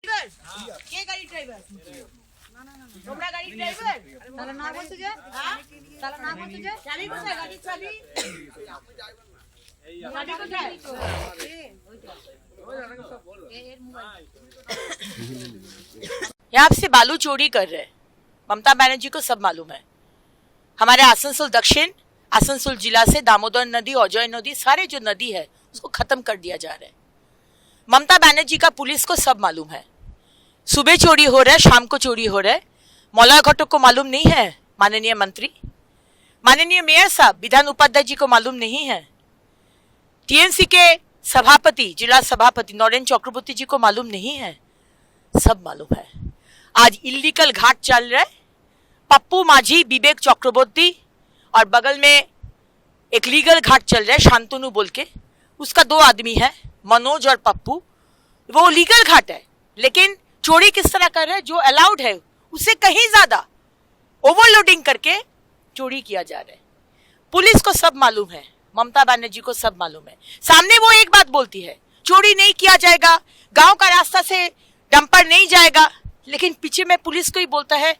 কে গাড়ি ড্রাইভার? তোমরা গাড়ি ড্রাইভার? তাহলে না বলছো যে? তাহলে না বলছো যে? চাবি কোথায়? গাড়ির চাবি? চাবি কোথায়? यहाँ से बालू चोरी कर रहे हैं। ममता बनर्जी को सब मालूम है। हमारे आसनसोल दक्षिण, आसनसोल जिला से दामोदर नदी, अजय नदी, सारे जो नदी है उसको खत्म कर दिया जा रहा है। ममता बनर्जी का पुलिस को सब मालूम है। सुबह चोरी हो रहा है, शाम को चोरी हो रहा है। मौला घटक को मालूम नहीं है, माननीय मंत्री, माननीय मेयर साहब, विधान उपाध्याय जी को मालूम नहीं है, टीएमसी के सभापति, जिला सभापति नरेंद्र चक्रवर्ती जी को मालूम नहीं है, सब मालूम है। आज इल्लीगल घाट चल रहा है। पप्पू माझी, विवेक चक्रवर्ती और बगल में एक लीगल घाट चल रहा है शांतनु बोल के, उसका दो आदमी है, मनोज और पप्पू। वो लीगल घाट है, लेकिन चोरी किस तरह कर रहे हैं? जो अलाउड है उससे कहीं ज्यादा ओवरलोडिंग करके चोरी किया जा रहा है। पुलिस को सब मालूम है, ममता बनर्जी को सब मालूम है। सामने वो एक बात बोलती है, चोरी नहीं किया जाएगा, गांव का रास्ता से डंपर नहीं जाएगा, लेकिन पीछे में पुलिस को ही बोलता है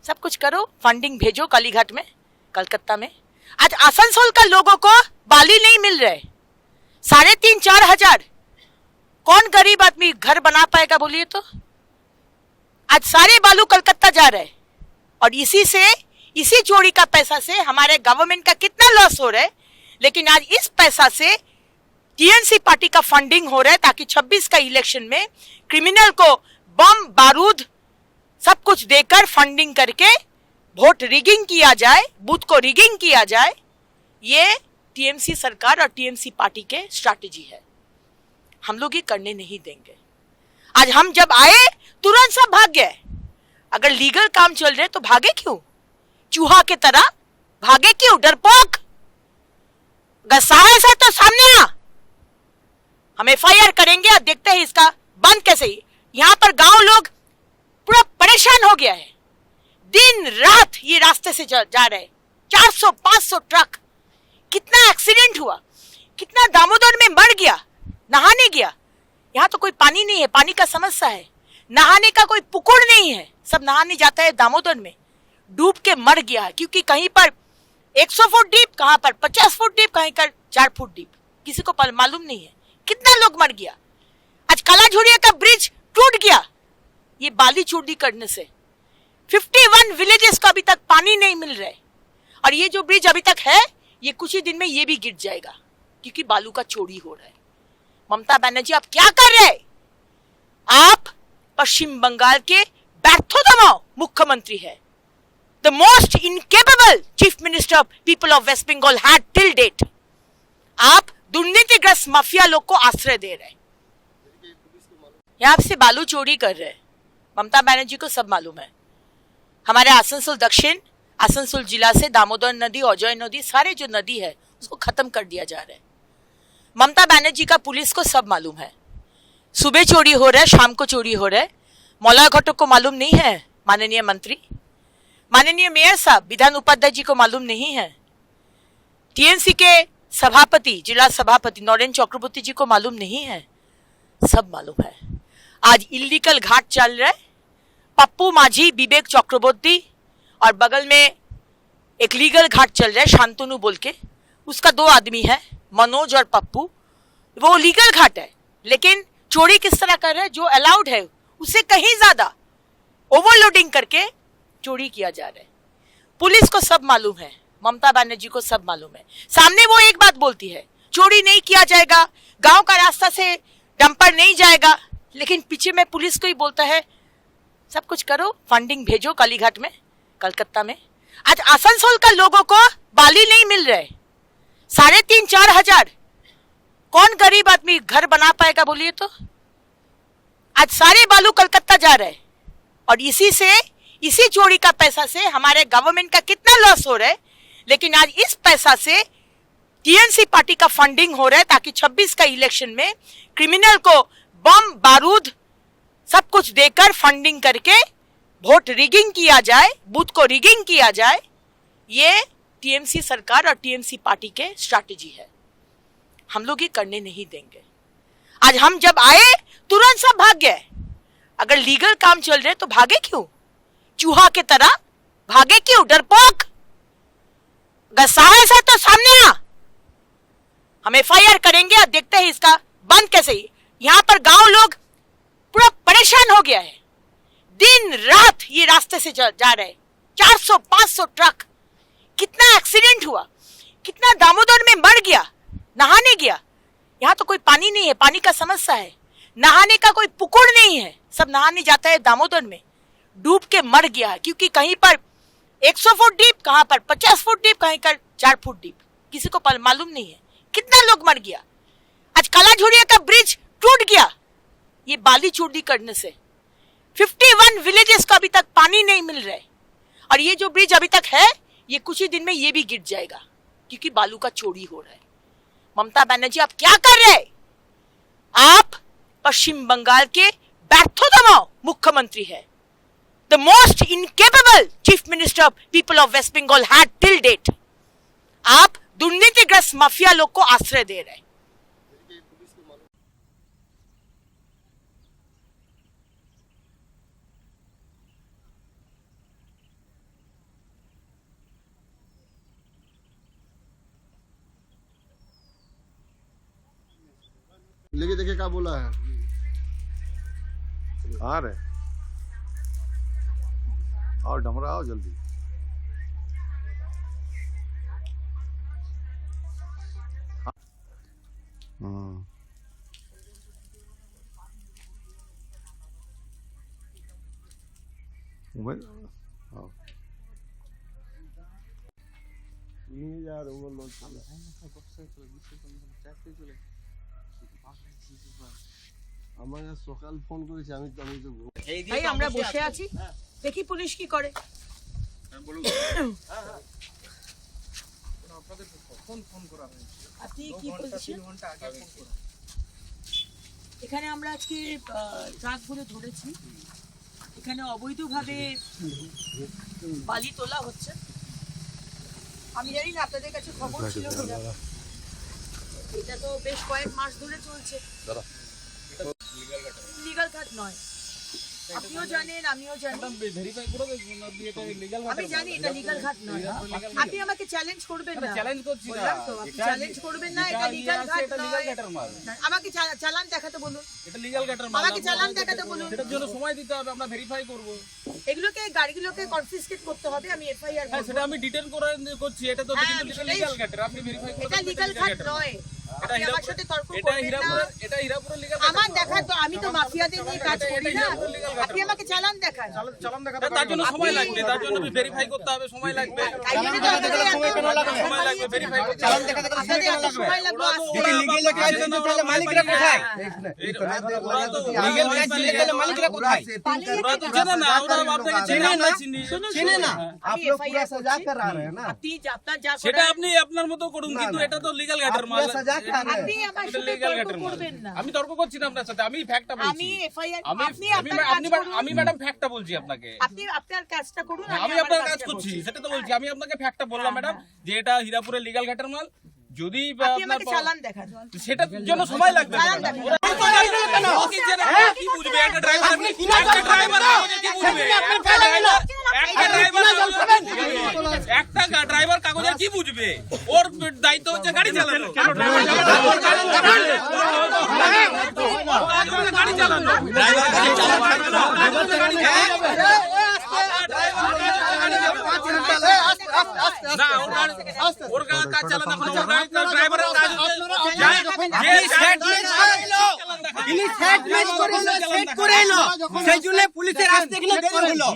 सब कुछ करो, फंडिंग भेजो कालीघाट में, कलकत्ता में। आज आसनसोल का लोगों को बाली नहीं मिल रहे, 3,500-4 हजार। कौन गरीब आदमी घर बना पाएगा बोलिए तो? आज सारे बालू कलकत्ता जा रहे हैं और इसी चोरी का पैसा से हमारे गवर्नमेंट का कितना लॉस हो रहा है। लेकिन आज इस पैसा से टीएमसी पार्टी का फंडिंग हो रहा है ताकि 26 का इलेक्शन में क्रिमिनल को बम बारूद सब कुछ देकर फंडिंग करके वोट रिगिंग किया जाए, बूथ को रिगिंग किया जाए। ये टीएमसी सरकार और टीएमसी पार्टी के स्ट्रैटेजी है। हम लोग ये करने नहीं देंगे। आज हम जब आए तुरंत सब भाग गए। अगर लीगल काम चल रहे तो भागे क्यों? चूहा के तरह भागे क्यों? डरपोक। अगर साहस है तो सामने आ, हम एफआईआर करेंगे और देखते हैं इसका बंद कैसे ही। यहाँ पर गांव लोग पूरा परेशान हो गया है, दिन रात ये रास्ते से जा रहे हैं। 400-500 ट्रक, कितना एक्सीडेंट हुआ, कितना दामोदर में मर गया, नहाने गया। यहाँ तो कोई पानी नहीं है, पानी का समस्या है, नहाने का कोई पुकुर नहीं है, सब नहाने जाता है दामोदर में, डूब के मर गया है। क्योंकि कहीं पर 100 फुट डीप, कहाँ पर 50 फुट डीप, कहीं पर 4 फुट डीप, किसी को मालूम नहीं है। कितना लोग मर गया। आज कालाझोड़िया का ब्रिज टूट गया ये बाली चोरी करने से। 51 विलेजेस को अभी तक पानी नहीं मिल रहा है और ये जो ब्रिज अभी तक है ये कुछ ही दिन में ये भी गिर जाएगा क्योंकि बालू का चोरी हो रहा है। ममता बनर्जी आप क्या कर रहे हैं? आप पश्चिम बंगाल के व्यर्थतम मुख्यमंत्री है। The most incapable chief minister of people of West Bengal had till date. आप दुर्नीतिग्रस्त माफिया लोग को आश्रय दे रहे हैं। यहाँ से बालू चोरी कर रहे हैं। ममता बनर्जी को सब मालूम है। हमारे आसनसोल दक्षिण, आसनसोल जिला से दामोदर नदी, अजय नदी, सारे जो नदी है उसको खत्म कर दिया जा रहा है। ममता बनर्जी का पुलिस को सब मालूम है। सुबह चोरी हो रहा है, शाम को चोरी हो रहा है। मौला घटक को मालूम नहीं है, माननीय मंत्री, माननीय मेयर साहब, विधान उपाध्याय जी को मालूम नहीं है, टीएमसी के सभापति, जिला सभापति नरेंद्र चक्रवर्ती जी को मालूम नहीं है, सब मालूम है। आज इल्लीगल घाट चल रहा है। पप्पू माझी, विवेक चक्रवर्ती और बगल में एक लीगल घाट चल रहा है शांतनु बोल के, उसका दो आदमी है, मनोज और पप्पू। वो लीगल घाट है, लेकिन चोरी किस तरह कर रहे हैं? जो अलाउड है उससे कहीं ज्यादा ओवरलोडिंग करके चोरी किया जा रहा है। पुलिस को सब मालूम है, ममता बनर्जी को सब मालूम है। सामने वो एक बात बोलती है, चोरी नहीं किया जाएगा, गांव का रास्ता से डंपर नहीं जाएगा, लेकिन पीछे में पुलिस को ही बोलता है सब कुछ करो, फंडिंग भेजो कालीघाट में, कलकत्ता में। आज आसनसोल का लोगों को बाली नहीं मिल रहे, 3,500-4 हजार। कौन गरीब आदमी घर बना पाएगा बोलिए तो? आज सारे बालू कलकत्ता जा रहे हैं और इसी चोरी का पैसा से हमारे गवर्नमेंट का कितना लॉस हो रहा है। लेकिन आज इस पैसा से टीएमसी पार्टी का फंडिंग हो रहा है ताकि 26 का इलेक्शन में क्रिमिनल को बम बारूद सब कुछ देकर फंडिंग करके वोट रिगिंग किया जाए, बूथ को रिगिंग किया जाए। ये टीएमसी सरकार और टीएमसी पार्टी के स्ट्रैटेजी है। हम लोग ये करने नहीं देंगे। आज हम जब आए तुरंत सब भाग गए। अगर लीगल काम चल रहे तो भागे क्यों? चूहा की तरह भागे क्यों? डरपोक, अगर साहस है तो सामने आ, हम FIR करेंगे और देखते हैं इसका बंद कैसे। यहाँ पर गांव लोग पूरा परेशान हो गया है, दिन रात ये रास्ते से जा रहे हैं, 400-500 ट्रक। कितना एक्सीडेंट हुआ, कितना दामोदर में मर गया, नहाने गया। यहाँ तो कोई पानी नहीं है, पानी का समस्या है, नहाने का कोई पुकुर नहीं है, सब नहाने जाता है दामोदर में, डूब के मर गया। क्योंकि कहीं पर 100 फुट डीप, कहाँ पर 50 फुट डीप, कहीं पर 4 फुट डीप, किसी को मालूम नहीं है। कितना लोग मर गया। आज कालाझोड़िया का ब्रिज टूट गया ये बाली चोरी करने से। 51 विलेजेस को अभी तक पानी नहीं मिल रहा है, और ये जो ब्रिज अभी तक है ये कुछ ही दिन में ये भी गिर जाएगा क्योंकि बालू का चोरी हो रहा है। ममता बनर्जी, आप क्या कर रहे हैं? आप पश्चिम बंगाल के व्यर्थतम मुख्यमंत्री है। The most incapable chief minister of people of West Bengal had till date. आप दुर्नीतिग्रस्त माफिया लोग को आश्रय दे रहे हैं। लेके देखे क्या बोला है। आ रहे और ढमरा आओ जल्दी। मोबाइल आओ ये यार वो लोग আমার সকাল ফোন করেছি আমি তো ভাই আমরা বসে আছি, দেখি পুলিশ কি করে। আপনি কি বলছেন? এখানে আমরা আজকে ট্রাকগুলো ধরেছি, এখানে অবৈধভাবে বালি তোলা হচ্ছে। আমি জানি না আপনাদের কাছে খবর ছিল কিনা, এটা তো বেশ কয়েক মাস ধরে চলছে। লিগ্যাল কাট নয়, আপনিও জানেন আমিও জানি, আমি জানি এটা লিগ্যাল ঘাট নয়। আপনি আমাকে চ্যালেঞ্জ করবেন না, চ্যালেঞ্জ করছি না তো, আপনি চ্যালেঞ্জ করবেন না, এটা লিগ্যাল ঘাট নয়। আমাকে চালান দেখাতে বলুন, এটা লিগ্যাল ঘাটের মাল, আমাকে চালান দেখাতে বলুন, এটার জন্য সময় দিতে হবে, আমরা ভেরিফাই করব। এগুলোকে গাড়িগুলোকে কনফিসকেট করতে হবে, আমি FIR করব। সেটা আমি ডিটেইল করছি, এটা তো লিগ্যাল ঘাটের, আপনি ভেরিফাই করুন। এটা লিগ্যাল ঘাট নয়, আপনি আমার সাথে তর্ক করবেন না। এটা হীরাপুরের লিগ্যাল ঘাট। আমার দেখা তো, আমি তো মাফিয়াদের নিয়ে কাজ করি না, আপনি আমাকে চালান দেখান। চালান দেখাতে তার জন্য সময় লাগবে, তার জন্য ভেরিফাই করতে হবে, সময় লাগবে। সময় লাগবে ভেরিফাই করতে, চালান দেখাতে সময় লাগবে। যদি লিগ্যাল কাজ না তাহলে মালিকরা কোথায়? লিগ্যাল কাজ দিলে তাহলে মালিকরা কোথায়? ওরা তো জানে না, ওরা আপনাকে চেনে না, চেনে না। আপনি পুরো সাজা করা रहे हैं ना, আপনি আপনার যা করা সেটা আপনি আপনার মতো করুন, কিন্তু এটা তো লিগ্যাল ঘাটের মাল। আপনি আমার সাথে তর্ক করবেন না। আমি তর্ক করছি না আপনার সাথে, আমি ফ্যাক্টটা বলছি। আমি FIR, আমি ম্যাডাম ফ্যাক্টটা বলছি আপনাকে। আপনি আপনার কাজটা করুন, আমি আপনার কাজ করছি, সেটা তো বলছি। আমি আপনাকে ফ্যাক্টটা বললাম ম্যাডাম যে এটা হীরাপুরের লিগ্যাল ঘাটের মাল। যদি আপনার চালান দেখান, সেটার জন্য সময় লাগবে। কি বুঝবে একটা ড্রাইভার? আপনি একটা ড্রাইভার কি বুঝবে? একটা ড্রাইভার কাগজের কি বুঝবে? ওর দায়িত্ব হচ্ছে গাড়ি চালানো, গাড়ি চালানো। ওর কাজ চালানো, ড্রাইভারের কাজ সেই জন্য পুলিশের আসতে এখানে দেরি হলো,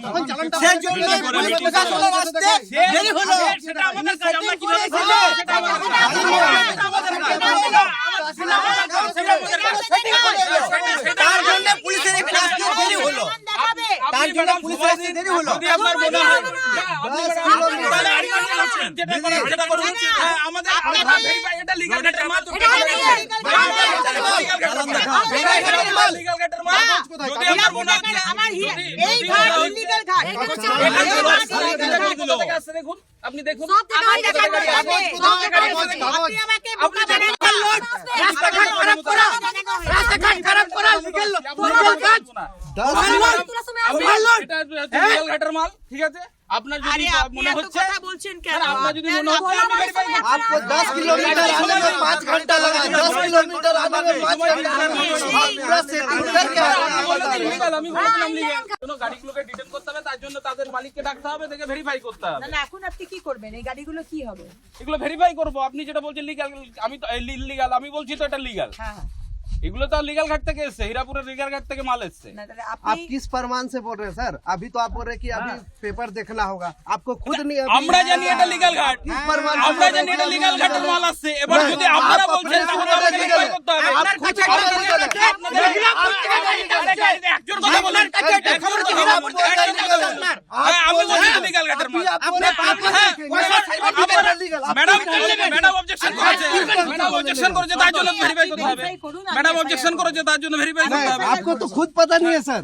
সেই জন্য পুলিশ প্রশাসনের আসতে দেরি হলো। সেটা আমাদের কাজ, আমরা কিভাবে করব সেটা আমাদের কাজ, তার জন্য পুলিশের এখানে আসতে দেরি হলো, তার জন্য পুলিশের আসতে দেরি হলো। যদি আপনার মনে হয় যেটা করেন সেটা করুন, আমাদের ভেরিফাই, এটা লিগ্যাল ঘাটের মাল, লিগ্যাল ঘাটের মাল। যদি আপনার মনে হয় আমার এই ঘাট ইলিগ্যাল ঘাট, দেখুন, আপনি দেখুন সব থেকে আমার দেখানো গাড়ি হবে। আছে। সব থেকে কাগজ, দেখানো কাগজ। হবে। আপনি আমাকে বোকা বানাবেন না। রাস্তাঘাট খারাপ করা, রাস্তাঘাট খারাপ করা, লিগেল কাজ। 10 তোলার সময় আমি আসবে। এটা লিগেল ঘাটের মাল, ঠিক আছে? আপনার যদি আরে আপনি মনে এত হচ্ছে, কথা বলছেন কেন? না, আপনার যদি মনে হচ্ছে আপনি verify করুন। आपको 10 किलोमीटर आने में 5 घंटा लगा, 10 किलोमीटर आने में 5 घंटा लगा। आप पूरा सेटिंग करके आ रहे हैं বলেছেন बताओ। illegal, আমি বলেছিলাম legal। কোনো গাড়িগুলোকে ডিটেন করতে হবে, তার জন্য তাদের মালিককে ডাকতে হবে, দেখে ভেরিফাই করতে হবে। না না এখন আপনি কি করবেন? এই গাড়িগুলো কি হবে? এগুলো ভেরিফাই করবো। আপনি যেটা বলছেন লিগ্যাল, আমি তো ইলিগাল, আমি বলছি তো এটা লিগ্যাল। হ্যাঁ হ্যাঁ। এগুলো তো লিগ্যাল ঘাট থেকে এসছে, হীরাপুরের লিগ্যাল ঘাট থেকে মাল এসছে। না তাহলে आप আপনি किस प्रमाण से बोल रहे हैं सर? अभी तो आप बोल रहे हैं कि अभी पेपर देखना होगा, आपको खुद नहीं अभी- আমরা জানি এটা লিগ্যাল ঘাট, किस प्रमाण से আমরা बोल रहे জানি हैं? এটা লিগ্যাল ঘাটের মাল আসছে। এবার যদি আপনারা বলছেন তাহলে আমাকে ভেরিফাই করতে হবে। आप खुद बोल रहे हैं। আরে গাড়িতে একজন কথা বলেন, একজন কথা বলেন, একজন কথা বলেন। হ্যাঁ, আমি বলছি তো লিগ্যাল ঘাটের মাল। ম্যাডাম অবজেকশন করেছে, ম্যাডাম অবজেকশন করেছে, তার জন্য ভেরিফাই করতে হবে। verify করুন, ম্যাডাম অবজেকশন করেছে, তার জন্য ভেরিফাই করতে হবে। आपको तो खुद पता नहीं है सर।